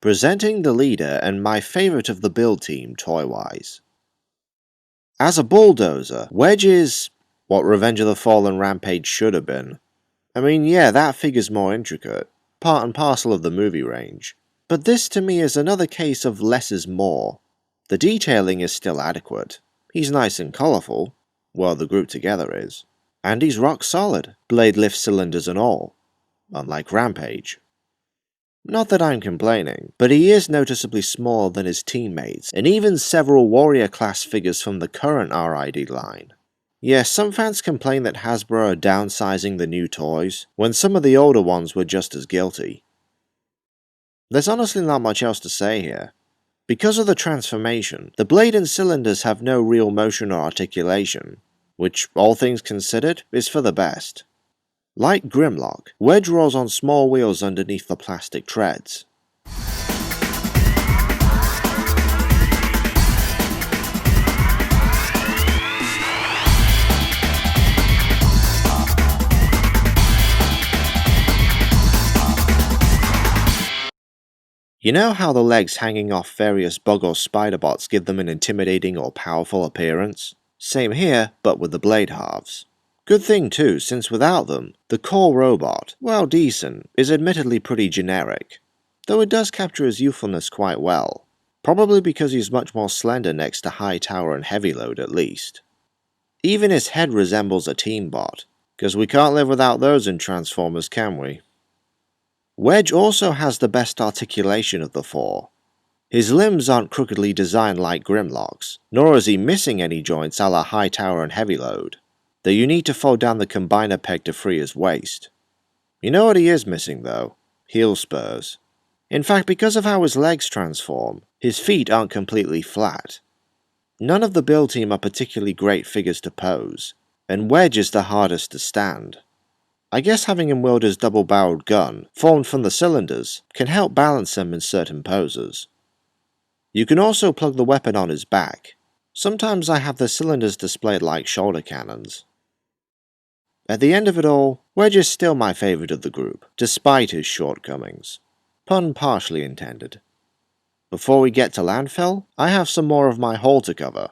Presenting the leader and my favourite of the build team toy-wise. As a bulldozer, Wedge is what Revenge of the Fallen Rampage should have been. I mean, yeah, that figure's more intricate, part and parcel of the movie range, but this to me is another case of less is more. The detailing is still adequate, he's nice and colourful, well the group together is, and he's rock solid, blade lift cylinders and all, unlike Rampage. Not that I'm complaining, but he is noticeably smaller than his teammates, and even several warrior-class figures from the current RID line. Yes, some fans complain that Hasbro are downsizing the new toys, when some of the older ones were just as guilty. There's honestly not much else to say here. Because of the transformation, the blade and cylinders have no real motion or articulation, which, all things considered, is for the best. Like Grimlock, Wedge rolls on small wheels underneath the plastic treads. You know how the legs hanging off various bug or spider bots give them an intimidating or powerful appearance? Same here, but with the blade halves. Good thing too, since without them, the core robot, while decent, is admittedly pretty generic, though it does capture his youthfulness quite well, probably because he's much more slender next to Hightower and Heavyload at least. Even his head resembles a team bot, because we can't live without those in Transformers, can we? Wedge also has the best articulation of the four. His limbs aren't crookedly designed like Grimlock's, nor is he missing any joints a la Hightower and Heavyload, though you need to fold down the combiner peg to free his waist. You know what he is missing though? Heel spurs. In fact, because of how his legs transform, his feet aren't completely flat. None of the build team are particularly great figures to pose, and Wedge is the hardest to stand. I guess having him wield his double-barreled gun, formed from the cylinders, can help balance him in certain poses. You can also plug the weapon on his back. Sometimes I have the cylinders displayed like shoulder cannons. At the end of it all, Wedge is still my favourite of the group, despite his shortcomings. Pun partially intended. Before we get to landfill, I have some more of my haul to cover.